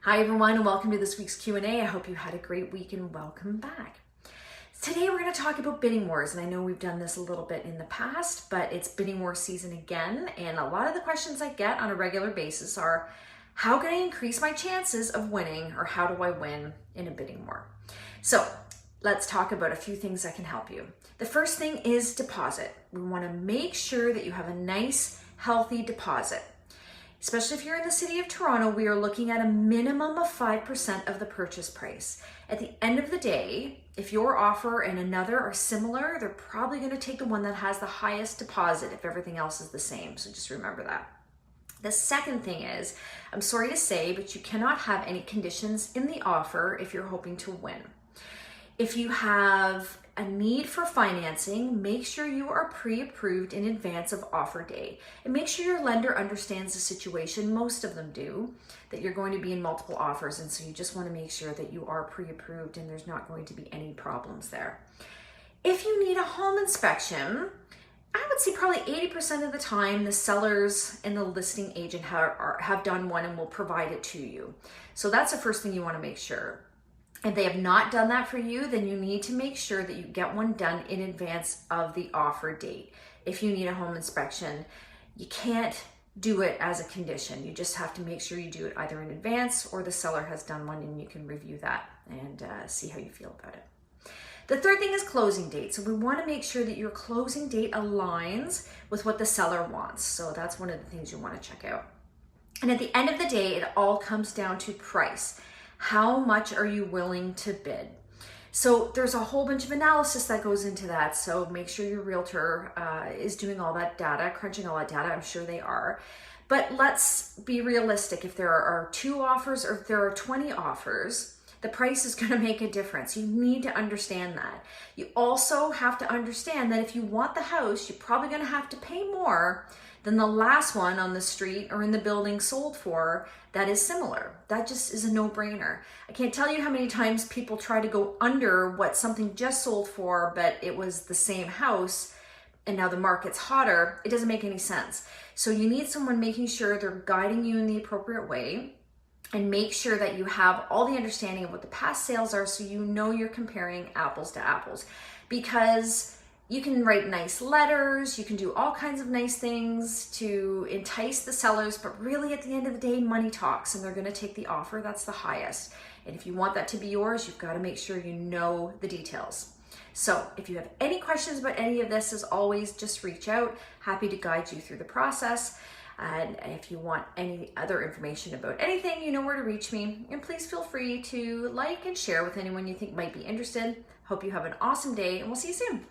Hi everyone, and welcome to this week's Q&A. I hope you had a great week and welcome back. Today we're going to talk about bidding wars, and I know we've done this a little bit in the past, but it's bidding war season again, and a lot of the questions I get on a regular basis are, how can I increase my chances of winning, or how do I win in a bidding war? So let's talk about a few things that can help you. The first thing is deposit. We want to make sure that you have a nice, healthy deposit. Especially if you're in the city of Toronto, we are looking at a minimum of 5% of the purchase price. At the end of the day, if your offer and another are similar, they're probably going to take the one that has the highest deposit if everything else is the same. So just remember that. The second thing is, I'm sorry to say, but you cannot have any conditions in the offer if you're hoping to win. If you have a need for financing, make sure you are pre-approved in advance of offer day. And make sure your lender understands the situation, most of them do, that you're going to be in multiple offers. And so you just want to make sure that you are pre-approved and there's not going to be any problems there. If you need a home inspection, I would say probably 80% of the time the sellers and the listing agent have done one and will provide it to you. So that's the first thing you want to make sure. If they have not done that for you, then you need to make sure that you get one done in advance of the offer date. If you need a home inspection, you can't do it as a condition. You just have to make sure you do it either in advance or the seller has done one and you can review that and see how you feel about it. The third thing is closing date. So we want to make sure that your closing date aligns with what the seller wants. So that's one of the things you want to check out. And at the end of the day, it all comes down to price. How much are you willing to bid? So there's a whole bunch of analysis that goes into that. So make sure your realtor is doing all that data, crunching all that data. I'm sure they are. But let's be realistic. If there are 2 offers or if there are 20 offers, the price is going to make a difference. You need to understand that. You also have to understand that if you want the house, you're probably going to have to pay more than the last one on the street or in the building sold for that is similar. That just is a no-brainer. I can't tell you how many times people try to go under what something just sold for, but it was the same house and now the market's hotter. It doesn't make any sense. So you need someone making sure they're guiding you in the appropriate way, and make sure that you have all the understanding of what the past sales are so you know you're comparing apples to apples. Because you can write nice letters, you can do all kinds of nice things to entice the sellers, but really at the end of the day, money talks and they're gonna take the offer that's the highest. And if you want that to be yours, you've gotta make sure you know the details. So if you have any questions about any of this, as always, just reach out. Happy to guide you through the process. And if you want any other information about anything, you know where to reach me. And please feel free to like and share with anyone you think might be interested. Hope you have an awesome day, and we'll see you soon.